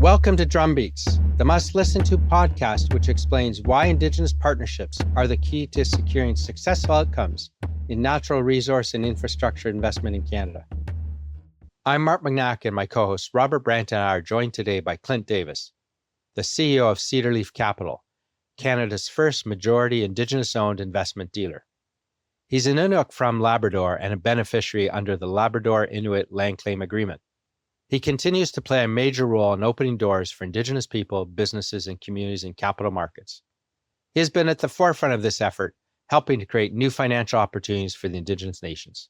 Welcome to Drumbeats, the must-listen-to podcast which explains why Indigenous partnerships are the key to securing successful outcomes in natural resource and infrastructure investment in Canada. I'm Mark McNack, and my co-host Robert Brandt and I are joined today by Clint Davis, the CEO of Cedar Leaf Capital, Canada's first majority Indigenous-owned investment dealer. He's an Inuk from Labrador and a beneficiary under the Labrador-Inuit Land Claim Agreement. He continues to play a major role in opening doors for Indigenous people, businesses, and communities in capital markets. He has been at the forefront of this effort, helping to create new financial opportunities for the Indigenous nations.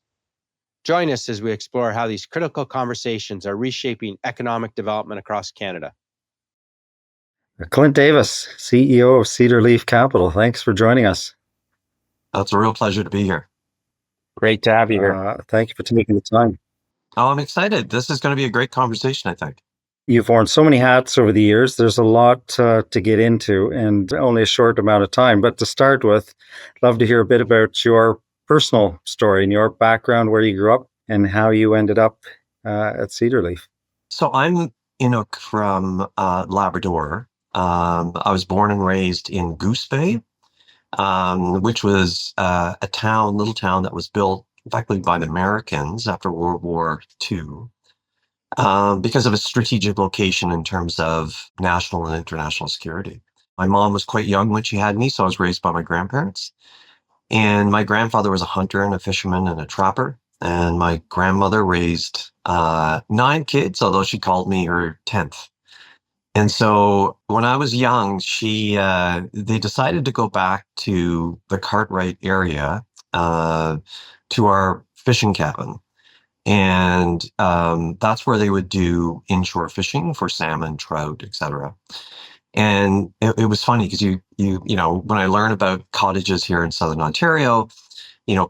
Join us as we explore how these critical conversations are reshaping economic development across Canada. Clint Davis, CEO of Cedar Leaf Capital. Thanks for joining us. It's a real pleasure to be here. Great to have you here. Thank you for taking the time. Oh, I'm excited. This is going to be a great conversation, I think. You've worn so many hats over the years. There's a lot to get into and only a short amount of time. But to start with, I'd love to hear a bit about your personal story and your background, where you grew up and how you ended up at Cedar Leaf. So I'm Inuk from Labrador. I was born and raised in Goose Bay, which was a little town that was built effectively by the Americans after World War II because of its strategic location in terms of national and international security. My mom was quite young when she had me, so I was raised by my grandparents. And my grandfather was a hunter and a fisherman and a trapper. And my grandmother raised 9 kids, although she called me her 10th. And so when I was young, they decided to go back to the Cartwright area to our fishing cabin. And that's where they would do inshore fishing for salmon, trout, etc. And it was funny because you know, when I learn about cottages here in Southern Ontario,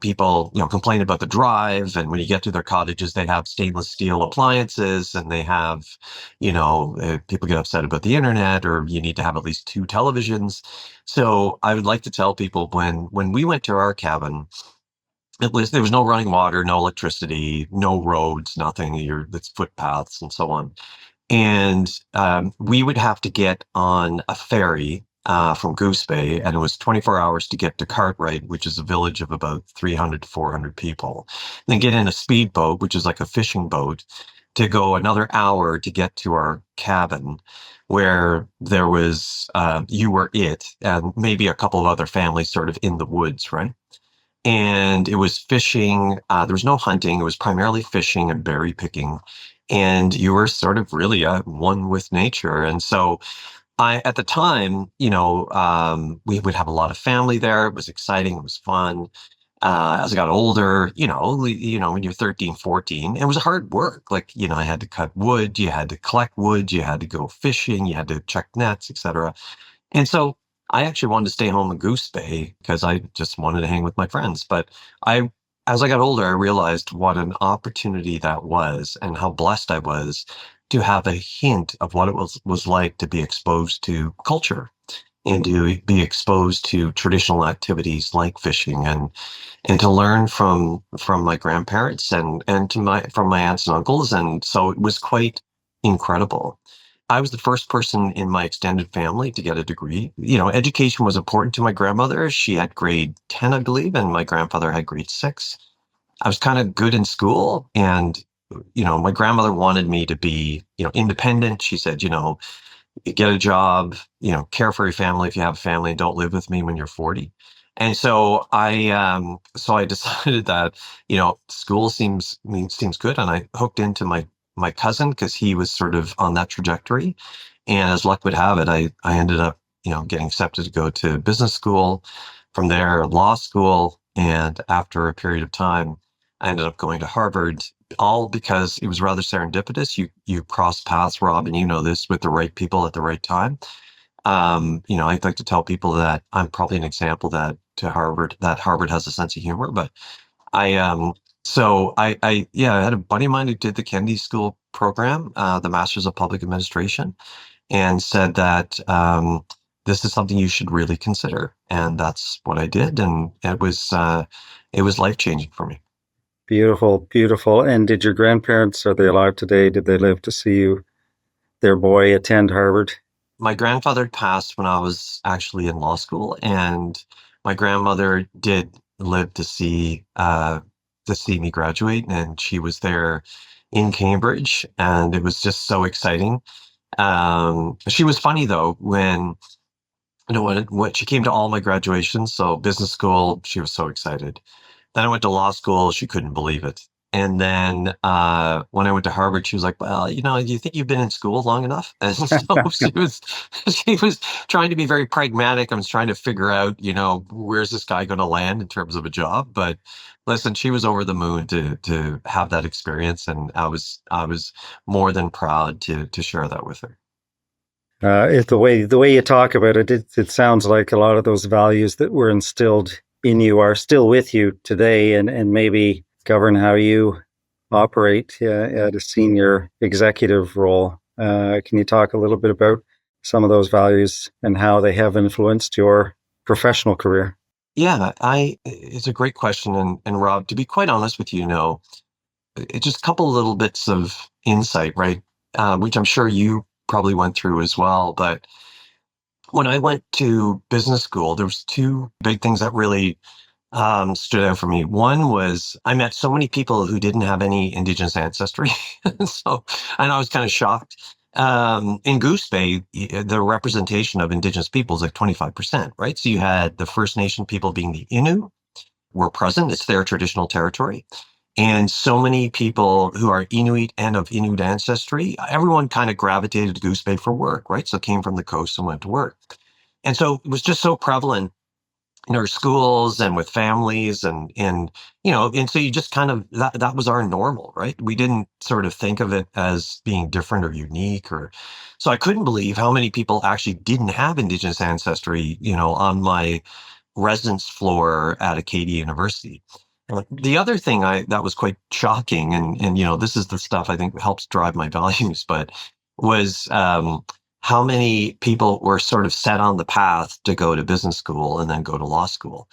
people, complain about the drive. And when you get to their cottages, they have stainless steel appliances and they have, people get upset about the internet, or you need to have at least 2 televisions. So I would like to tell people when we went to our cabin, there was no running water, no electricity, no roads, nothing. It's footpaths and so on. And we would have to get on a ferry from Goose Bay, and it was 24 hours to get to Cartwright, which is a village of about 300 to 400 people. And then get in a speedboat, which is like a fishing boat, to go another hour to get to our cabin, where there was, you were it, and maybe a couple of other families sort of in the woods, right? And it was fishing. There was no hunting. It was primarily fishing and berry picking. And you were sort of really one with nature. And so at the time, we would have a lot of family there. It was exciting. It was fun. As I got older, when you're 13, 14, it was hard work. Like, I had to cut wood, you had to collect wood, you had to go fishing, you had to check nets, etc. And so I actually wanted to stay home in Goose Bay because I just wanted to hang with my friends. But as I got older, I realized what an opportunity that was and how blessed I was to have a hint of what it was like to be exposed to culture and to be exposed to traditional activities like fishing and to learn from my grandparents and from my aunts and uncles. And so it was quite incredible. I was the first person in my extended family to get a degree. Education was important to my grandmother. She had grade 10, I believe, and my grandfather had grade 6. I was kind of good in school, and, my grandmother wanted me to be, independent. She said, get a job, care for your family if you have a family, and don't live with me when you're 40. And so I decided that, school seems good. And I hooked into my cousin because he was sort of on that trajectory. And as luck would have it, I ended up, getting accepted to go to business school, from there, law school. And after a period of time, I ended up going to Harvard, all because it was rather serendipitous. You cross paths, Rob, and you know this, with the right people at the right time. I'd like to tell people that I'm probably an example that Harvard has a sense of humor, but I had a buddy of mine who did the Kennedy School program, the Masters of Public Administration, and said that this is something you should really consider. And that's what I did, and it was life-changing for me. Beautiful, beautiful. And did your grandparents, are they alive today? Did they live to see you their boy attend Harvard? My grandfather had passed when I was actually in law school, and my grandmother did live to see me graduate, and she was there in Cambridge, and it was just so exciting. She was funny though when she came to all my graduations. So business school, she was so excited. Then I went to law school. She couldn't believe it. And then when I went to Harvard, she was like, "Well, do you think you've been in school long enough?" And so she was trying to be very pragmatic. I was trying to figure out, where's this guy going to land in terms of a job. But listen, she was over the moon to have that experience, and I was more than proud to share that with her. The way you talk about it, it sounds like a lot of those values that were instilled in you are still with you today, and maybe govern how you operate at a senior executive role. Can you talk a little bit about some of those values and how they have influenced your professional career? Yeah, it's a great question. And Rob, to be quite honest with you, just a couple little bits of insight, right? Which I'm sure you probably went through as well. But when I went to business school, there was two big things that really stood out for me. One was I met so many people who didn't have any Indigenous ancestry. And I was kind of shocked. In Goose Bay, the representation of Indigenous people is like 25%, right? So you had the First Nation people being the Innu were present. It's their traditional territory. And so many people who are Inuit and of Inuit ancestry, everyone kind of gravitated to Goose Bay for work, right? So came from the coast and went to work. And so it was just so prevalent in our schools and with families and so you just kind of that was our normal, right? We didn't sort of think of it as being different or unique. Or so I couldn't believe how many people actually didn't have Indigenous ancestry, on my residence floor at Acadia University. The other thing that was quite shocking, and this is the stuff I think helps drive my values, but was how many people were sort of set on the path to go to business school and then go to law school.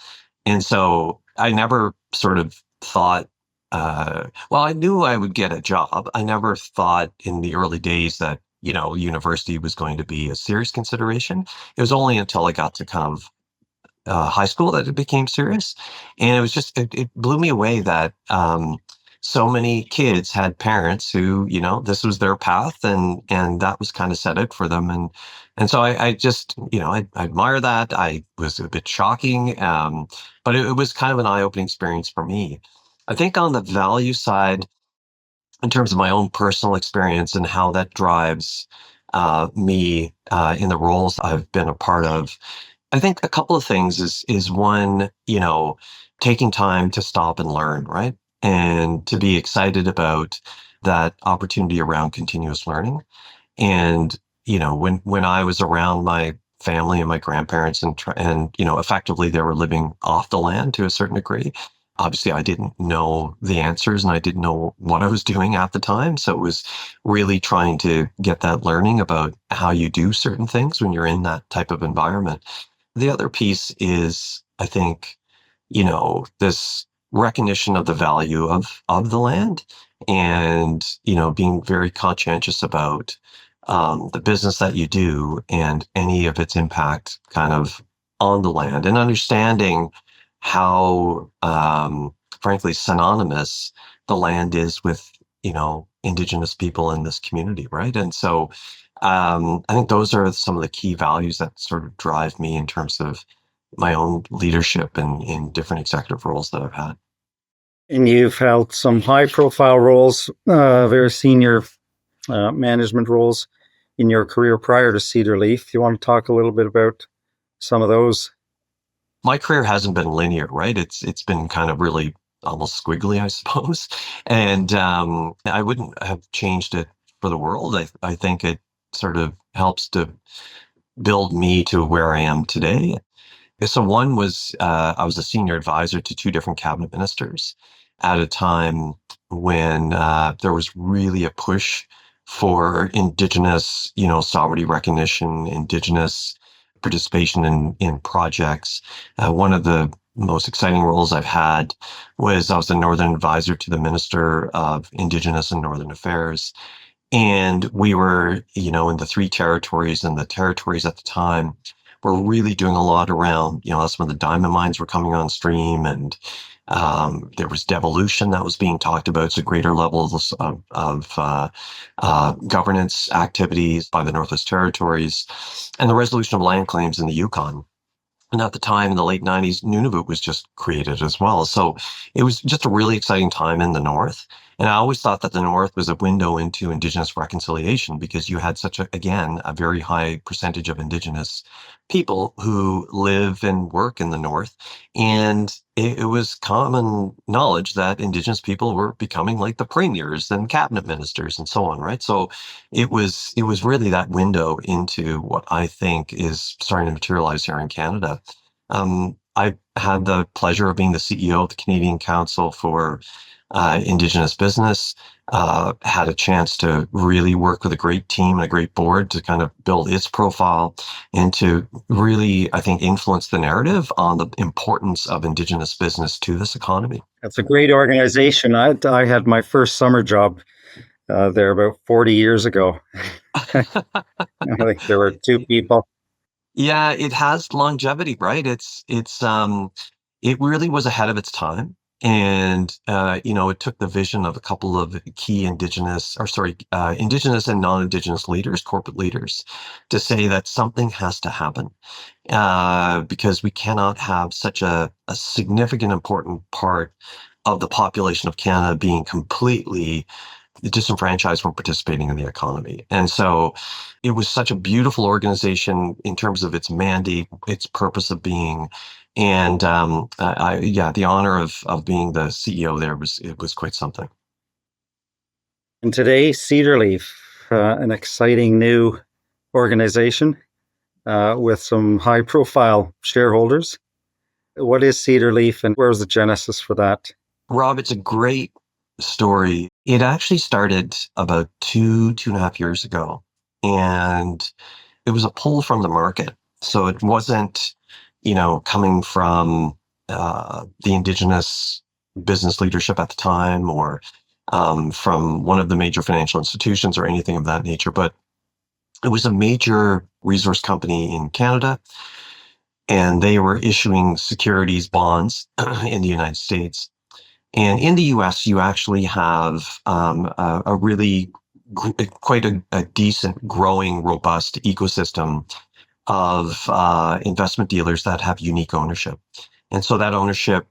And so I never sort of thought, well, I knew I would get a job. I never thought in the early days that, university was going to be a serious consideration. It was only until I got to kind of high school that it became serious. And it was just, it blew me away that so many kids had parents who, this was their path and that was kind of set out for them. And so I just, I admire that. I was a bit shocking, but it was kind of an eye-opening experience for me. I think on the value side, in terms of my own personal experience and how that drives me in the roles I've been a part of, I think a couple of things is one, taking time to stop and learn, right? And to be excited about that opportunity around continuous learning. And, when I was around my family and my grandparents and effectively they were living off the land to a certain degree. Obviously, I didn't know the answers and I didn't know what I was doing at the time. So it was really trying to get that learning about how you do certain things when you're in that type of environment. The other piece is, I think, this recognition of the value of the land and, being very conscientious about the business that you do and any of its impact kind of on the land and understanding how, frankly, synonymous the land is with, Indigenous people in this community, right? And so I think those are some of the key values that sort of drive me in terms of my own leadership and in different executive roles that I've had. And you've held some high profile roles, very senior management roles in your career prior to Cedar Leaf. Do you want to talk a little bit about some of those? My career hasn't been linear, right? It's been kind of really almost squiggly, I suppose. And I wouldn't have changed it for the world. I think it sort of helps to build me to where I am today. So one was I was a senior advisor to two different cabinet ministers at a time when there was really a push for Indigenous, sovereignty recognition, Indigenous participation in projects. One of the most exciting roles I've had was I was the Northern Advisor to the Minister of Indigenous and Northern Affairs. And we were, in the three territories, and the territories at the time were really doing a lot around, that's when the diamond mines were coming on stream, and there was devolution that was being talked about. So greater levels of governance activities by the Northwest Territories, and the resolution of land claims in the Yukon. And at the time, in the late 90s, Nunavut was just created as well. So it was just a really exciting time in the North. And I always thought that the North was a window into Indigenous reconciliation, because you had again, a very high percentage of Indigenous people who live and work in the North. And it was common knowledge that Indigenous people were becoming like the premiers and cabinet ministers and so on, right? So it was really that window into what I think is starting to materialize here in Canada. I had the pleasure of being the CEO of the Canadian Council for Indigenous Business. Had a chance to really work with a great team and a great board to kind of build its profile, and to really, I think, influence the narrative on the importance of Indigenous business to this economy. That's a great organization. I had my first summer job there about 40 years ago. I think there were two people. Yeah, it has longevity, right? It really was ahead of its time. And, it took the vision of a couple of key Indigenous and non-Indigenous leaders, corporate leaders, to say that something has to happen, because we cannot have such a significant, important part of the population of Canada being completely disenfranchised from participating in the economy. And so it was such a beautiful organization in terms of its mandate, its purpose of being. And the honor of being the CEO there was quite something. And today, Cedar Leaf, an exciting new organization with some high-profile shareholders. What is Cedar Leaf, and where's the genesis for that? Rob, it's a great story. It actually started about 2.5 years ago, and it was a pull from the market. So it wasn't, coming from the Indigenous business leadership at the time, or from one of the major financial institutions or anything of that nature, but it was a major resource company in Canada, and they were issuing securities bonds in the United States. And in the US, you actually have a really quite a decent, growing, robust ecosystem of investment dealers that have unique ownership. And so that ownership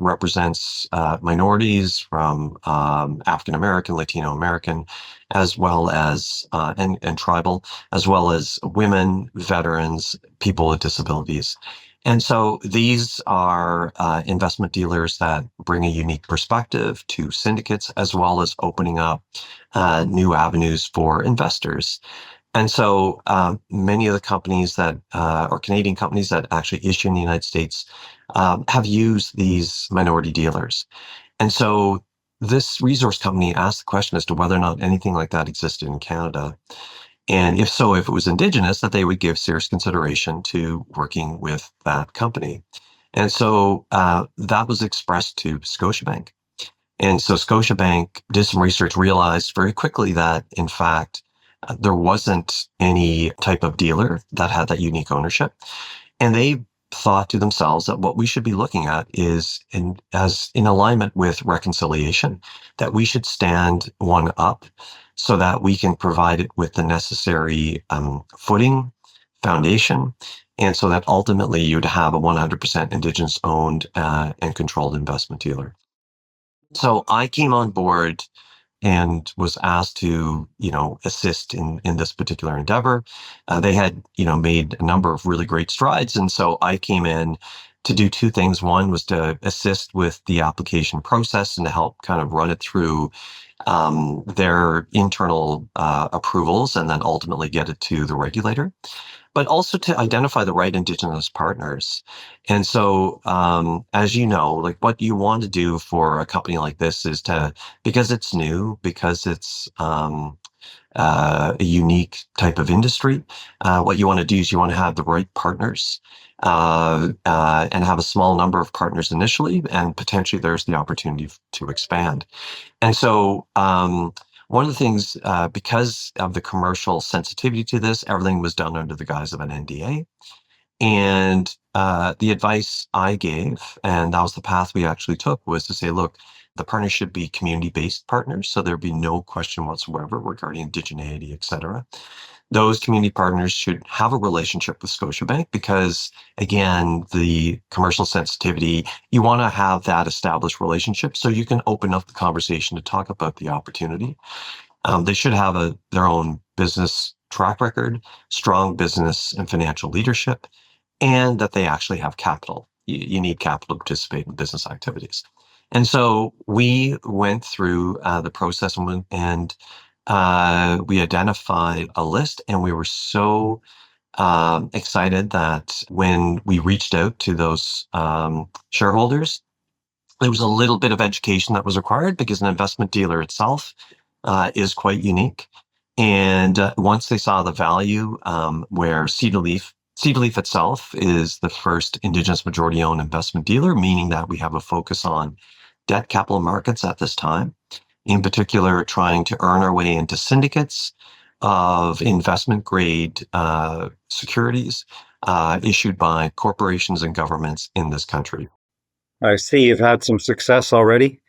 represents minorities from African American, Latino American, as well as and tribal, as well as women, veterans, people with disabilities. And so these are investment dealers that bring a unique perspective to syndicates, as well as opening up new avenues for investors. And so many of the companies that, or Canadian companies that actually issue in the United States, have used these minority dealers. And so this resource company asked the question as to whether or not anything like that existed in Canada. And if so, if it was Indigenous, that they would give serious consideration to working with that company. And so that was expressed to Scotiabank. And so Scotiabank did some research, realized very quickly that, in fact, there wasn't any type of dealer that had that unique ownership. And they thought to themselves that what we should be looking at is in alignment with reconciliation, that we should stand one up so that we can provide it with the necessary footing, foundation, and so that ultimately you'd have a 100% Indigenous-owned and controlled investment dealer. So I came on board and was asked to, assist in this particular endeavor. They had, made a number of really great strides. And so I came in to do two things. One was to assist with the application process and to help kind of run it through their internal approvals, and then ultimately get it to the regulator, but also to identify the right Indigenous partners. And so, as you know, like, what you want to do for a company like this is because it's new, because it's a unique type of industry, what you want to do is you want to have the right partners, and have a small number of partners initially, and potentially there's the opportunity to expand. And so One of the things, because of the commercial sensitivity to this, everything was done under the guise of an NDA. And the advice I gave, and that was the path we actually took, was to say, look, the partners should be community-based partners, so there'd be no question whatsoever regarding indigeneity, et cetera. Those community partners should have a relationship with Scotiabank because, again, the commercial sensitivity, you want to have that established relationship so you can open up the conversation to talk about the opportunity. They should have their own business track record, strong business and financial leadership, and that they actually have capital. You need capital to participate in business activities. And so we went through the process and we identified a list, and we were so excited that when we reached out to those shareholders, there was a little bit of education that was required because an investment dealer itself is quite unique. And once they saw the value, where Cedar Leaf itself is the first Indigenous majority-owned investment dealer, meaning that we have a focus on debt capital markets at this time, in particular trying to earn our way into syndicates of investment-grade securities issued by corporations and governments in this country. I see you've had some success already.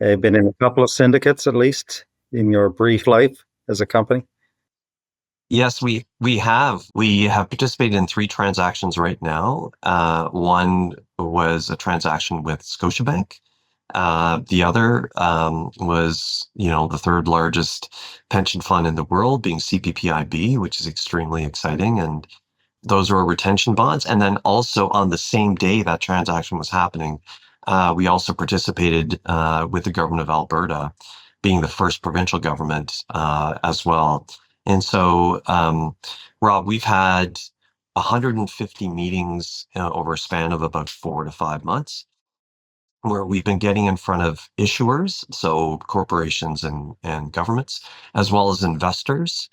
You've been in a couple of syndicates, at least, in your brief life as a company. Yes, we have. We have participated in 3 transactions right now. One was a transaction with Scotiabank. The other was, the third largest pension fund in the world, being CPPIB, which is extremely exciting. And those were retention bonds. And then also on the same day that transaction was happening, we also participated with the government of Alberta, being the first provincial government as well. And so, Rob, we've had 150 meetings over a span of about 4 to 5 months, where we've been getting in front of issuers, so corporations and governments, as well as investors,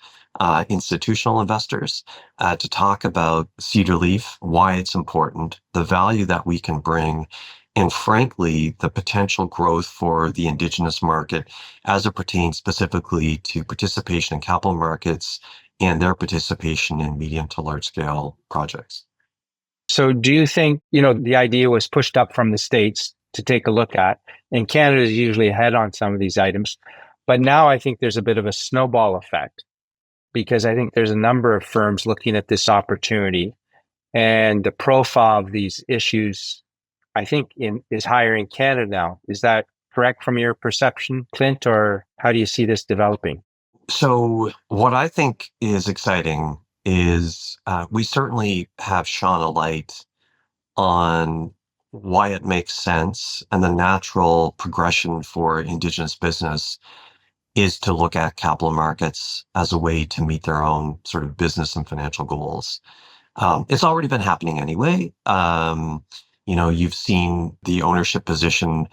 institutional investors, to talk about Cedar Leaf, why it's important, the value that we can bring, and frankly, the potential growth for the Indigenous market as it pertains specifically to participation in capital markets and their participation in medium to large scale projects. So do you think, the idea was pushed up from the States to take a look at, and Canada is usually ahead on some of these items, but now I think there's a bit of a snowball effect because I think there's a number of firms looking at this opportunity, and the profile of these issues, I think, is higher in Canada now. Is that correct from your perception, Clint, or how do you see this developing? So what I think is exciting is we certainly have shone a light on why it makes sense, and the natural progression for Indigenous business is to look at capital markets as a way to meet their own sort of business and financial goals. It's already been happening anyway. You've seen the ownership position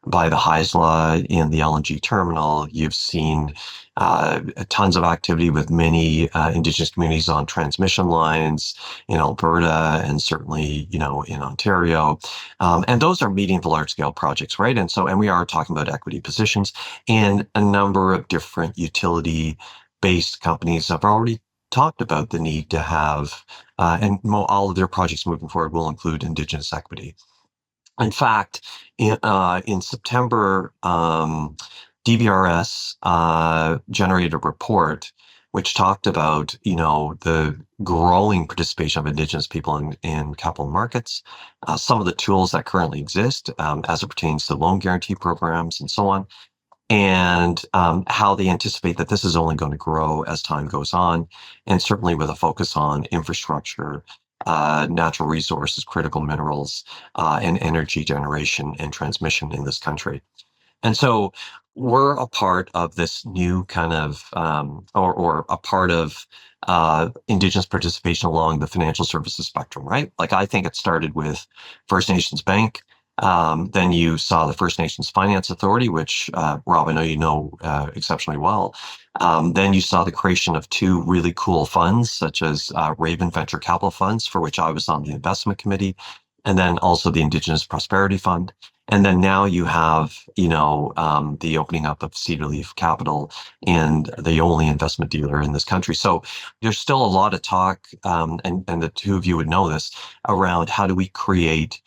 by the Haisla in the LNG terminal. You've seen tons of activity with many Indigenous communities on transmission lines in Alberta and certainly, in Ontario. And those are medium to large scale projects, right? And we are talking about equity positions, and a number of different utility based companies have already talked about the need to have, and all of their projects moving forward will include Indigenous equity. In fact, in September, DBRS generated a report which talked about, the growing participation of Indigenous people in capital markets, some of the tools that currently exist as it pertains to loan guarantee programs and so on, and how they anticipate that this is only going to grow as time goes on, and certainly with a focus on infrastructure, natural resources, critical minerals, and energy generation and transmission in this country. And so we're a part of this new kind of, or a part of Indigenous participation along the financial services spectrum, right? Like, I think it started with First Nations Bank. Then you saw the First Nations Finance Authority, which, Rob, I know you know exceptionally well. Then you saw the creation of 2 really cool funds, such as Raven Venture Capital Funds, for which I was on the investment committee, and then also the Indigenous Prosperity Fund. And then now you have, the opening up of Cedar Leaf Capital and the only investment dealer in this country. So there's still a lot of talk, and the two of you would know this, around how do we create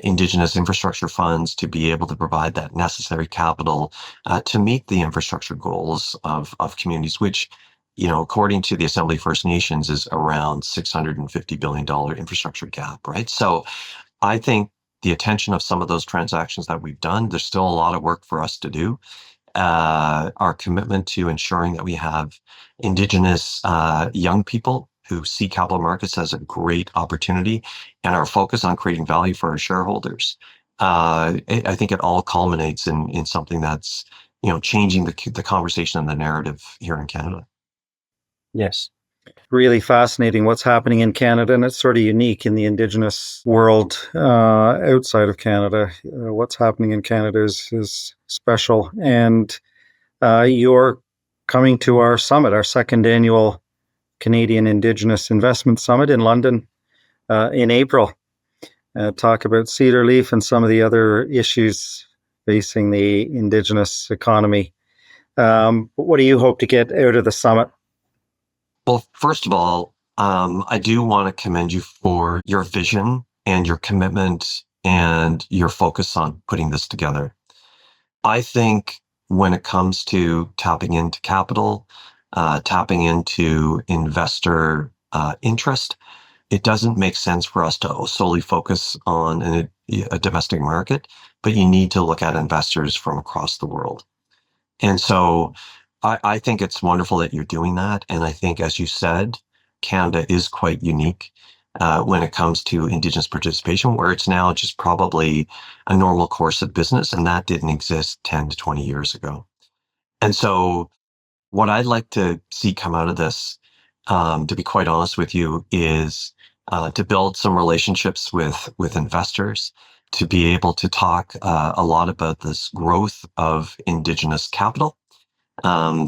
Indigenous infrastructure funds to be able to provide that necessary capital to meet the infrastructure goals of communities, which, according to the Assembly First Nations, is around $650 billion infrastructure gap, right? So I think the attention of some of those transactions that we've done, there's still a lot of work for us to do. Our commitment to ensuring that we have Indigenous young people who see capital markets as a great opportunity, and our focus on creating value for our shareholders. I think it all culminates in something that's changing the conversation and the narrative here in Canada. Yes. Really fascinating what's happening in Canada, and it's sort of unique in the Indigenous world outside of Canada. What's happening in Canada is special, and you're coming to our summit, our second annual Canadian Indigenous Investment Summit in London in April. Talk about Cedar Leaf and some of the other issues facing the Indigenous economy. What do you hope to get out of the summit? Well, first of all, I do want to commend you for your vision and your commitment and your focus on putting this together. I think when it comes to tapping into capital, tapping into investor interest, it doesn't make sense for us to solely focus on a domestic market, but you need to look at investors from across the world. And so I think it's wonderful that you're doing that. And I think, as you said, Canada is quite unique when it comes to Indigenous participation, where it's now just probably a normal course of business, and that didn't exist 10 to 20 years ago. And so what I'd like to see come out of this, to be quite honest with you, is to build some relationships with investors, to be able to talk a lot about this growth of Indigenous capital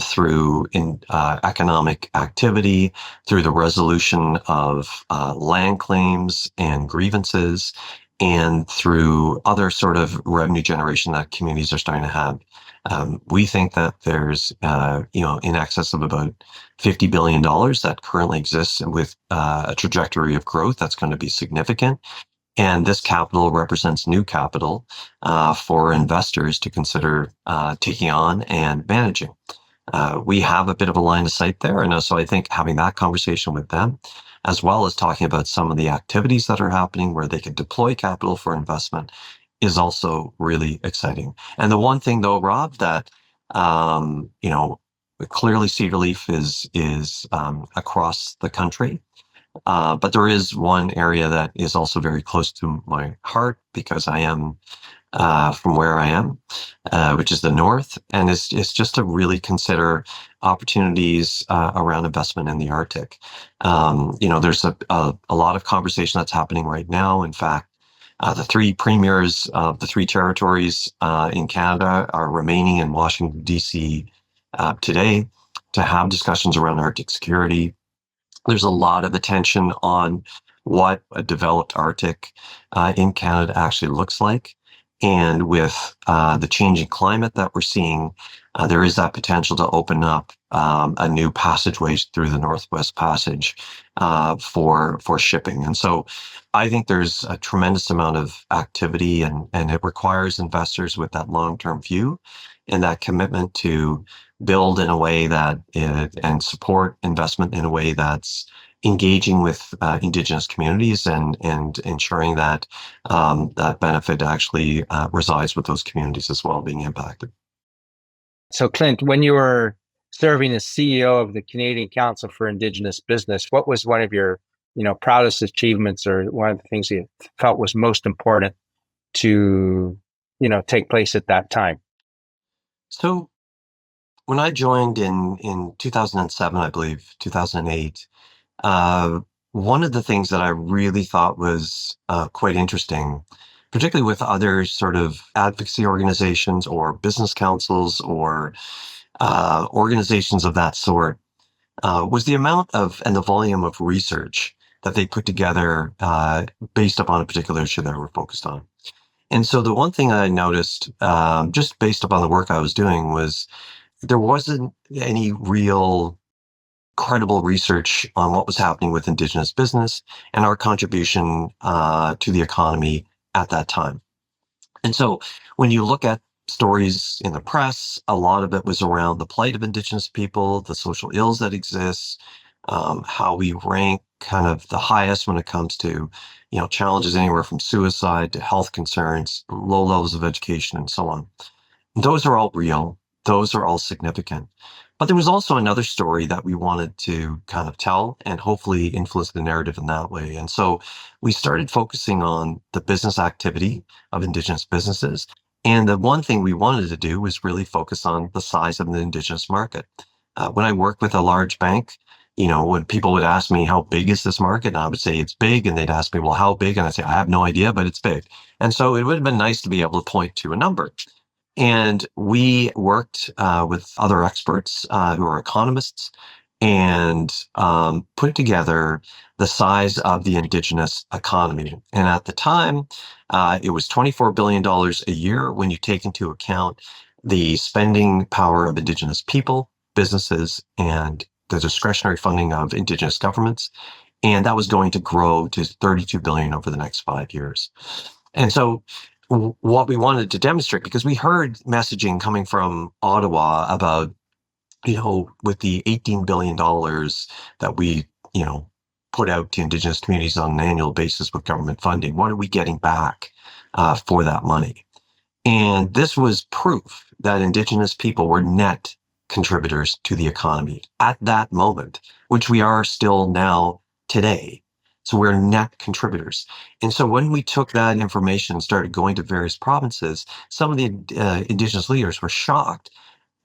through economic activity, through the resolution of land claims and grievances, and through other sort of revenue generation that communities are starting to have. We think that there's, in excess of about $50 billion that currently exists with a trajectory of growth that's going to be significant. And this capital represents new capital for investors to consider taking on and managing. We have a bit of a line of sight there. And so I think having that conversation with them, as well as talking about some of the activities that are happening where they can deploy capital for investment, is also really exciting. And the one thing, though, Rob, that clearly Cedar Leaf is across the country. But there is one area that is also very close to my heart, because I am from where I am, which is the north. And it's just to really consider opportunities around investment in the Arctic. There's a lot of conversation that's happening right now. In fact, the three premiers of the three territories in Canada are remaining in Washington, D.C. Today to have discussions around Arctic security. There's a lot of attention on what a developed Arctic in Canada actually looks like. And with the changing climate that we're seeing, there is that potential to open up a new passageway through the Northwest Passage for shipping. And so I think there's a tremendous amount of activity, and it requires investors with that long-term view and that commitment to build in a way that and support investment in a way that's engaging with Indigenous communities and ensuring that that benefit actually resides with those communities as well, being impacted. So, Clint, when you were serving as CEO of the Canadian Council for Indigenous Business, what was one of your proudest achievements, or one of the things you felt was most important to take place at that time? So when I joined in 2007, I believe 2008. One of the things that I really thought was quite interesting, particularly with other sort of advocacy organizations or business councils or organizations of that sort, was the amount of and the volume of research that they put together based upon a particular issue that we're focused on. And so the one thing I noticed, just based upon the work I was doing, was there wasn't any real credible research on what was happening with Indigenous business and our contribution to the economy at that time. And so when you look at stories in the press, a lot of it was around the plight of Indigenous people, the social ills that exist, how we rank kind of the highest when it comes to, challenges anywhere from suicide to health concerns, low levels of education, and so on. Those are all real. Those are all significant. But there was also another story that we wanted to kind of tell and hopefully influence the narrative in that way. And so we started focusing on the business activity of Indigenous businesses. And the one thing we wanted to do was really focus on the size of the Indigenous market. When I worked with a large bank, when people would ask me, how big is this market? And I would say it's big. And they'd ask me, well, how big? And I'd say, I have no idea, but it's big. And so it would have been nice to be able to point to a number. And we worked with other experts who are economists and put together the size of the Indigenous economy. And at the time, it was $24 billion a year when you take into account the spending power of Indigenous people, businesses, and the discretionary funding of Indigenous governments. And that was going to grow to 32 billion over the next 5 years. And so what we wanted to demonstrate, because we heard messaging coming from Ottawa about, with the $18 billion that we, put out to Indigenous communities on an annual basis with government funding, what are we getting back for that money? And this was proof that Indigenous people were net contributors to the economy at that moment, which we are still now today. So we're net contributors. And so when we took that information and started going to various provinces, some of the Indigenous leaders were shocked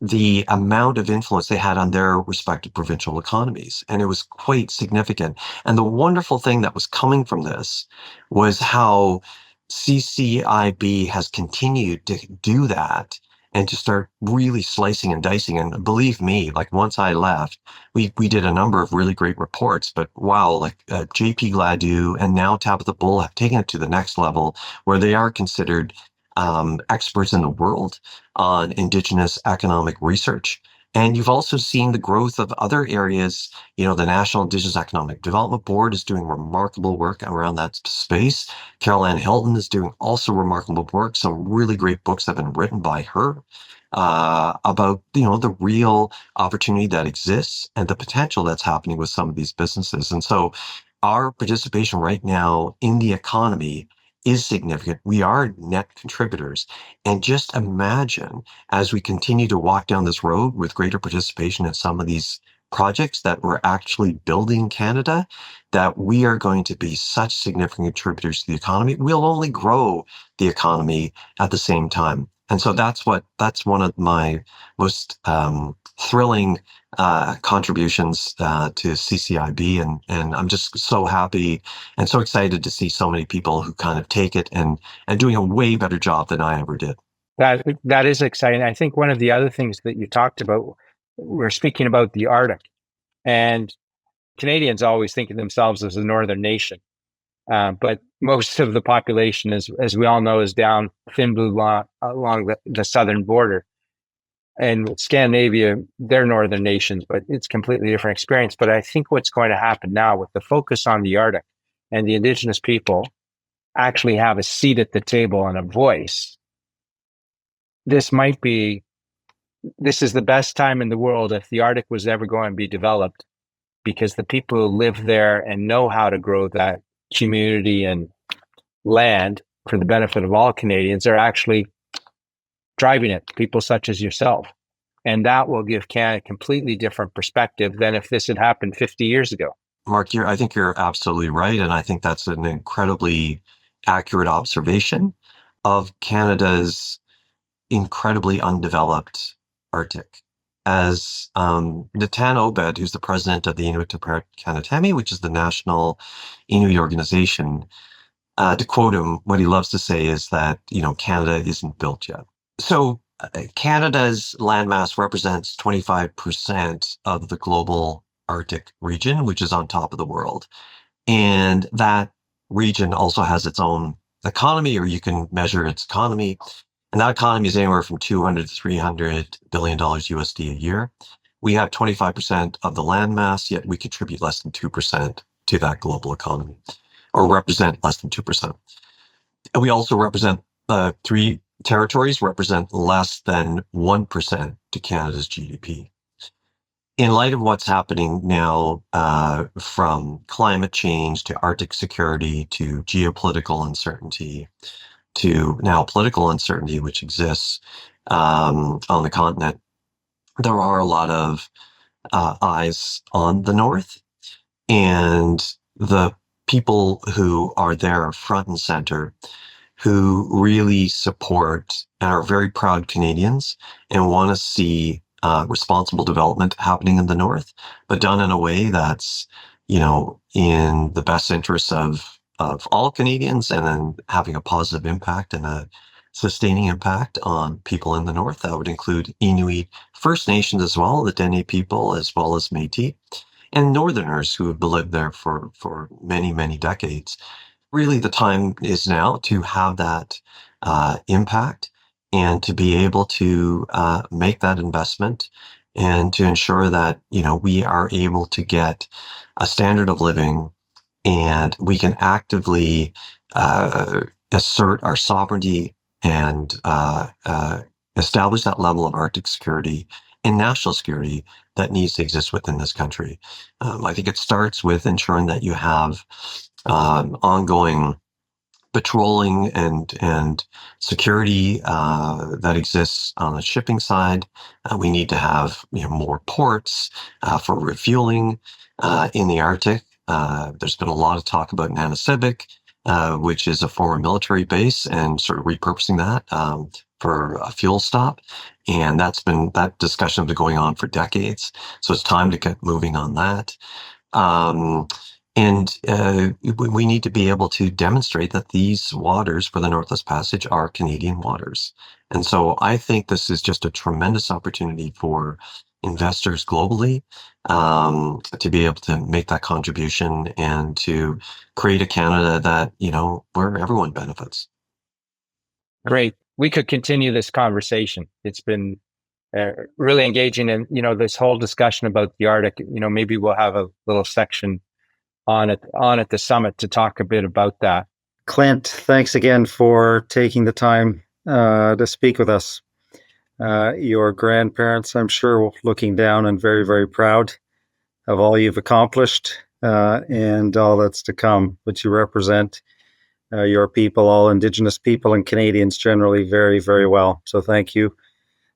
the amount of influence they had on their respective provincial economies. And it was quite significant. And the wonderful thing that was coming from this was how CCIB has continued to do that and to start really slicing and dicing. And believe me, like once I left, we did a number of really great reports, but wow, like JP Gladue and now Tabitha Bull have taken it to the next level where they are considered experts in the world on Indigenous economic research. And you've also seen the growth of other areas. The National Indigenous Economic Development Board is doing remarkable work around that space. Carol Ann Hilton is doing also remarkable work. Some really great books have been written by her about, the real opportunity that exists and the potential that's happening with some of these businesses. And so our participation right now in the economy is significant. We are net contributors. And just imagine as we continue to walk down this road with greater participation in some of these projects that we're actually building Canada, that we are going to be such significant contributors to the economy. We'll only grow the economy at the same time. And so that's one of my most thrilling contributions to CCIB. And I'm just so happy and so excited to see so many people who kind of take it and doing a way better job than I ever did. That is exciting. I think one of the other things that you talked about, we're speaking about the Arctic, and Canadians always think of themselves as a northern nation. But most of the population, as we all know, is down thin blue along the southern border. And Scandinavia, they're northern nations, but it's completely different experience. But I think what's going to happen now with the focus on the Arctic and the Indigenous people actually have a seat at the table and a voice. This is the best time in the world if the Arctic was ever going to be developed, because the people who live there and know how to grow that community and land for the benefit of all Canadians are actually driving it, people such as yourself. And that will give Canada a completely different perspective than if this had happened 50 years ago. Mark, I think you're absolutely right. And I think that's an incredibly accurate observation of Canada's incredibly undeveloped Arctic. As Natan Obed, who's the president of the Inuit Kanatami, which is the national Inuit organization, to quote him, what he loves to say is that, Canada isn't built yet. So Canada's landmass represents 25% of the global Arctic region, which is on top of the world. And that region also has its own economy, or you can measure its economy. And that economy is anywhere from $200 to $300 billion USD a year. We have 25% of the land mass, yet we contribute less than 2% to that global economy, or represent less than 2%. And we also represent three territories represent less than 1% to Canada's GDP. In light of what's happening now, from climate change to Arctic security to geopolitical uncertainty to now political uncertainty, which exists on the continent, there are a lot of eyes on the North, and the people who are there front and center, who really support and are very proud Canadians and want to see responsible development happening in the North, but done in a way that's, in the best interests of all Canadians, and then having a positive impact and a sustaining impact on people in the North. That would include Inuit First Nations as well, the Dene people, as well as Métis, and Northerners who have lived there for many, many decades. Really, the time is now to have that impact and to be able to make that investment and to ensure that, we are able to get a standard of living, and we can actively assert our sovereignty and establish that level of Arctic security and national security that needs to exist within this country. I think it starts with ensuring that you have ongoing patrolling and security that exists on the shipping side. We need to have more ports for refueling in the Arctic. There's been a lot of talk about Nanisivik, which is a former military base, and sort of repurposing that for a fuel stop. And that discussion has been going on for decades. So it's time to get moving on that. And we need to be able to demonstrate that these waters for the Northwest Passage are Canadian waters. And so I think this is just a tremendous opportunity for investors globally to be able to make that contribution and to create a Canada that, where everyone benefits. Great. We could continue this conversation. It's been really engaging. And, this whole discussion about the Arctic, maybe we'll have a little section on at the summit to talk a bit about that. Clint, thanks again for taking the time to speak with us. Your grandparents, I'm sure, looking down and very, very proud of all you've accomplished and all that's to come, which you represent your people, all Indigenous people and Canadians generally, very, very well. So thank you.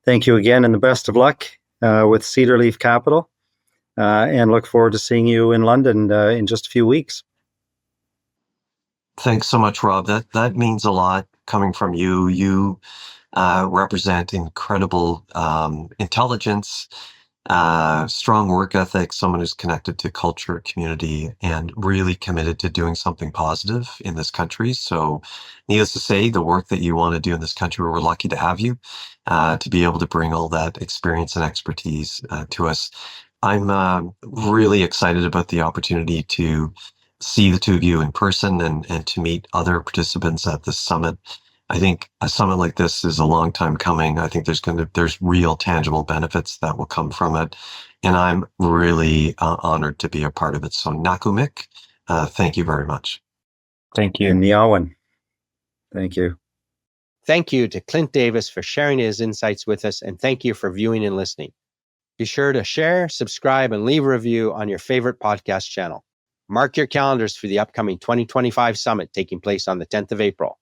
Thank you again, and the best of luck with Cedar Leaf Capital. And look forward to seeing you in London in just a few weeks. Thanks so much, Rob. That means a lot coming from you. You represent incredible intelligence, strong work ethic, someone who's connected to culture, community, and really committed to doing something positive in this country. So needless to say, the work that you want to do in this country, we're lucky to have you to be able to bring all that experience and expertise to us. I'm really excited about the opportunity to see the two of you in person and to meet other participants at this summit. I think a summit like this is a long time coming. I think there's real tangible benefits that will come from it. And I'm really honored to be a part of it. So Nakumik, thank you very much. Thank you. And Niawan, thank you. Thank you to Clint Davis for sharing his insights with us. And thank you for viewing and listening. Be sure to share, subscribe, and leave a review on your favorite podcast channel. Mark your calendars for the upcoming 2025 summit taking place on the 10th of April.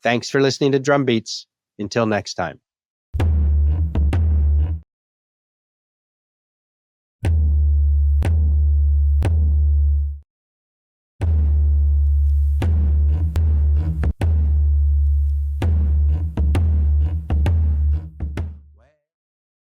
Thanks for listening to Drumbeats. Until next time.